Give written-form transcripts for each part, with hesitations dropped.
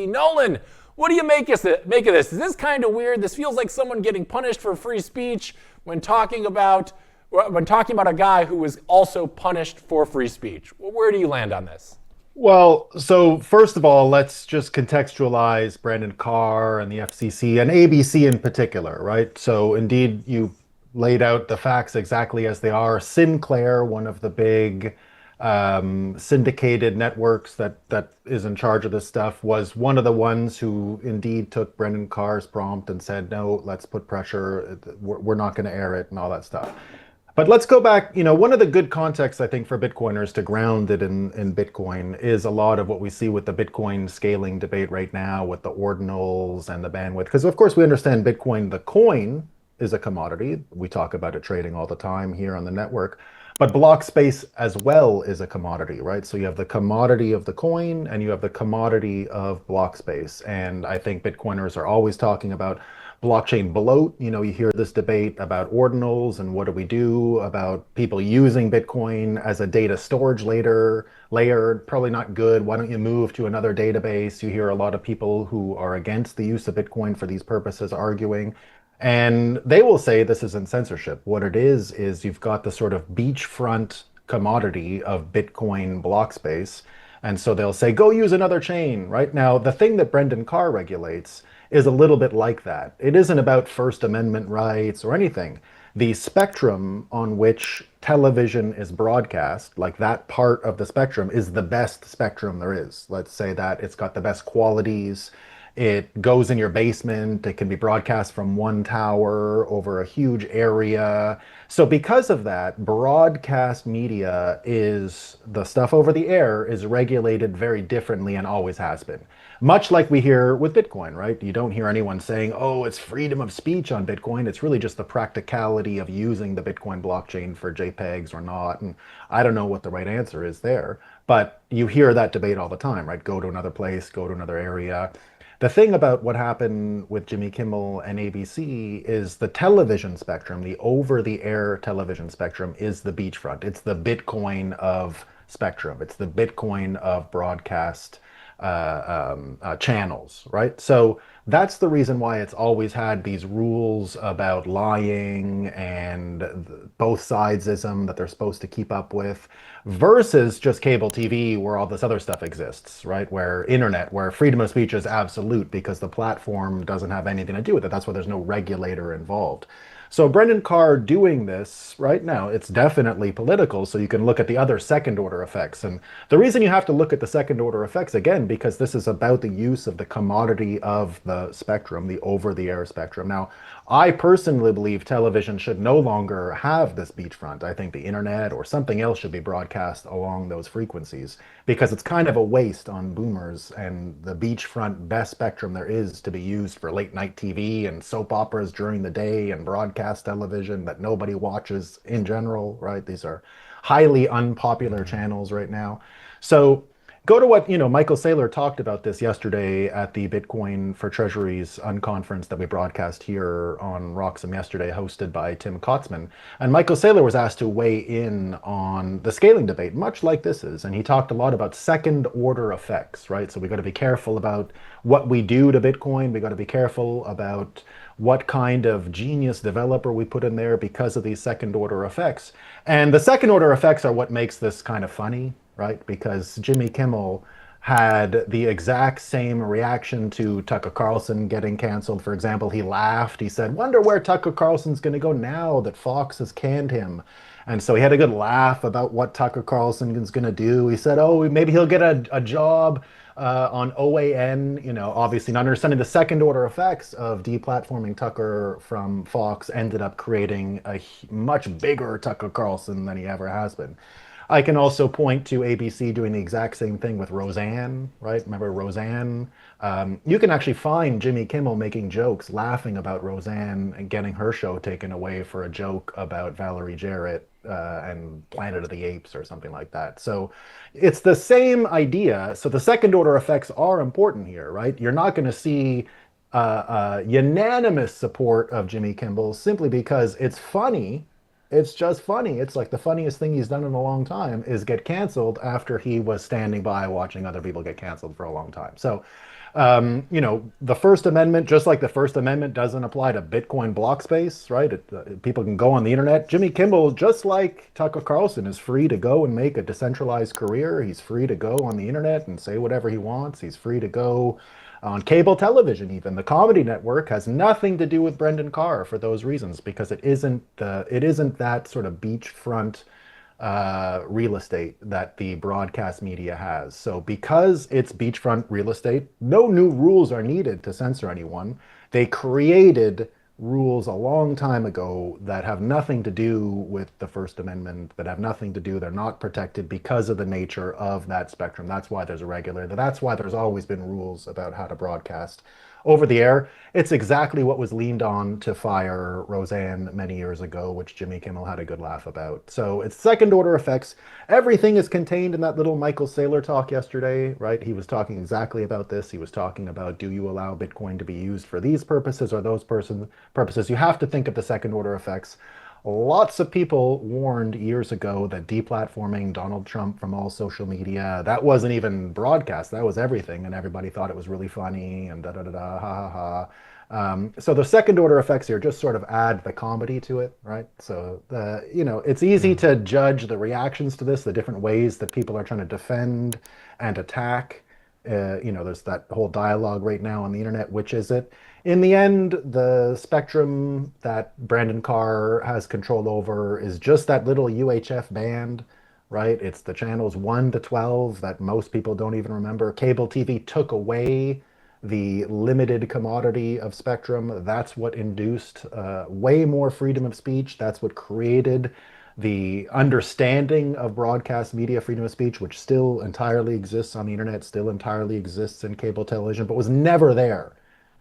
RoxomTV. Nolan, what do you make of this? Is this kind of weird? This feels like someone getting punished for free speech when talking about a guy who was also punished for free speech. Well, where do you land on this? Well, so first of all, let's just contextualize Brandon Carr and the FCC and ABC in particular, right? So indeed, you laid out the facts exactly as they are. Sinclair, one of the big syndicated networks that is in charge of this stuff, was one of the ones who indeed took Brendan Carr's prompt and said, no, let's put pressure. We're not going to air it and all that stuff. But let's go back. One of the good contexts, I think, for Bitcoiners to ground it in Bitcoin is a lot of what we see with the Bitcoin scaling debate right now with the ordinals and the bandwidth. Because, of course, we understand Bitcoin, the coin, is a commodity. We talk about it trading all the time here on the network. But block space as well is a commodity, right? So you have the commodity of the coin and you have the commodity of block space. And I think Bitcoiners are always talking about blockchain bloat. You hear this debate about ordinals and what do we do about people using Bitcoin as a data storage layer, probably not good. Why don't you move to another database? You hear a lot of people who are against the use of Bitcoin for these purposes arguing. And they will say this isn't censorship. What it is you've got the sort of beachfront commodity of Bitcoin block space. And so they'll say, go use another chain. Right now, the thing that Brendan Carr regulates is a little bit like that. It isn't about First Amendment rights or anything. The spectrum on which television is broadcast, like that part of the spectrum, is the best spectrum there is. Let's say that it's got the best qualities. It goes in your basement. It can be broadcast from one tower over a huge area. So because of that, broadcast media is the stuff over the air is regulated very differently and always has been. Much like we hear with Bitcoin, right? You don't hear anyone saying, oh, it's freedom of speech on Bitcoin. It's really just the practicality of using the Bitcoin blockchain for JPEGs or not. And I don't know what the right answer is there, but you hear that debate all the time, right? Go to another place, go to another area. The thing about what happened with Jimmy Kimmel and ABC is the television spectrum, the over-the-air television spectrum, is the beachfront. It's the Bitcoin of spectrum. It's the Bitcoin of broadcast channels, right? So that's the reason why it's always had these rules about lying and both sidesism that they're supposed to keep up with, versus just cable TV where all this other stuff exists, right? Where internet, where freedom of speech is absolute because the platform doesn't have anything to do with it. That's why there's no regulator involved. So Brendan Carr doing this right now, it's definitely political, so you can look at the other second order effects. And the reason you have to look at the second order effects, again, because this is about the use of the commodity of the spectrum, the over-the-air spectrum. Now, I personally believe television should no longer have this beachfront. I think the internet or something else should be broadcast along those frequencies because it's kind of a waste on boomers, and the beachfront best spectrum there is to be used for late night TV and soap operas during the day and broadcast television that nobody watches in general, right? These are highly unpopular channels right now. So go to what, Michael Saylor talked about this yesterday at the Bitcoin for Treasuries unconference that we broadcast here on Roxom yesterday, hosted by Tim Kotzman. And Michael Saylor was asked to weigh in on the scaling debate, much like this is. And he talked a lot about second order effects, right? So we got to be careful about what we do to Bitcoin. We got to be careful about what kind of genius developer we put in there because of these second order effects. And the second order effects are what makes this kind of funny, right? Because Jimmy Kimmel had the exact same reaction to Tucker Carlson getting canceled. For example, he laughed. He said, wonder where Tucker Carlson's going to go now that Fox has canned him. And so he had a good laugh about what Tucker Carlson is going to do. He said, oh, maybe he'll get a job on OAN, obviously not understanding the second order effects of deplatforming Tucker from Fox ended up creating a much bigger Tucker Carlson than he ever has been. I can also point to ABC doing the exact same thing with Roseanne, right? Remember Roseanne? You can actually find Jimmy Kimmel making jokes, laughing about Roseanne and getting her show taken away for a joke about Valerie Jarrett and Planet of the Apes or something like that. So it's the same idea. So the second order effects are important here, right? You're not going to see unanimous support of Jimmy Kimmel simply because it's funny. It's just funny. It's like the funniest thing he's done in a long time is get canceled after he was standing by watching other people get canceled for a long time. So You know, the First Amendment, just like the First Amendment doesn't apply to Bitcoin block space, right? People can go on the internet. Jimmy Kimmel, just like Tucker Carlson, is free to go and make a decentralized career. He's free to go on the internet and say whatever he wants. He's free to go on cable television, even. The Comedy Network has nothing to do with Brendan Carr for those reasons, because it isn't that sort of beachfront real estate that the broadcast media has. So because it's beachfront real estate, no new rules are needed to censor anyone. They created rules a long time ago that have nothing to do with the First Amendment, that have nothing to do, they're not protected because of the nature of that spectrum. That's why there's a regulator. That's why there's always been rules about how to broadcast over the air. It's exactly what was leaned on to fire Roseanne many years ago, which Jimmy Kimmel had a good laugh about. So it's second order effects. Everything is contained in that little Michael Saylor talk yesterday, right? He was talking exactly about this. He was talking about, do you allow Bitcoin to be used for these purposes or those purposes? You have to think of the second order effects. Lots of people warned years ago that deplatforming Donald Trump from all social media, that wasn't even broadcast, that was everything, and everybody thought it was really funny and da da da da, ha ha ha. So the second order effects here just sort of add the comedy to it, right? So you know, it's easy to judge the reactions to this, the different ways that people are trying to defend and attack. You know, there's that whole dialogue right now on the internet, which is it? In the end, the spectrum that Brandon Carr has control over is just that little UHF band, right? It's the channels 1 to 12 that most people don't even remember. Cable TV took away the limited commodity of spectrum. That's what induced way more freedom of speech. That's what created the understanding of broadcast media freedom of speech, which still entirely exists on the internet, still entirely exists in cable television, but was never there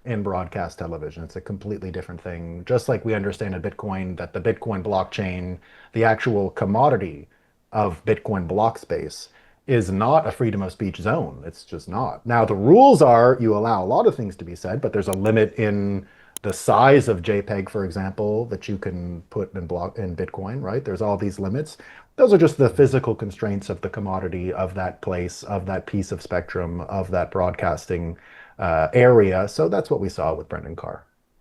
in broadcast television. It's a completely different thing. Just like we understand in Bitcoin that the Bitcoin blockchain, the actual commodity of Bitcoin block space, is not a freedom of speech zone. It's just not. Now, the rules are you allow a lot of things to be said, but there's a limit in the size of JPEG, for example, that you can put in Bitcoin, right? There's all these limits. Those are just the physical constraints of the commodity of that place, of that piece of spectrum, of that broadcasting area. So that's what we saw with Brendan Carr.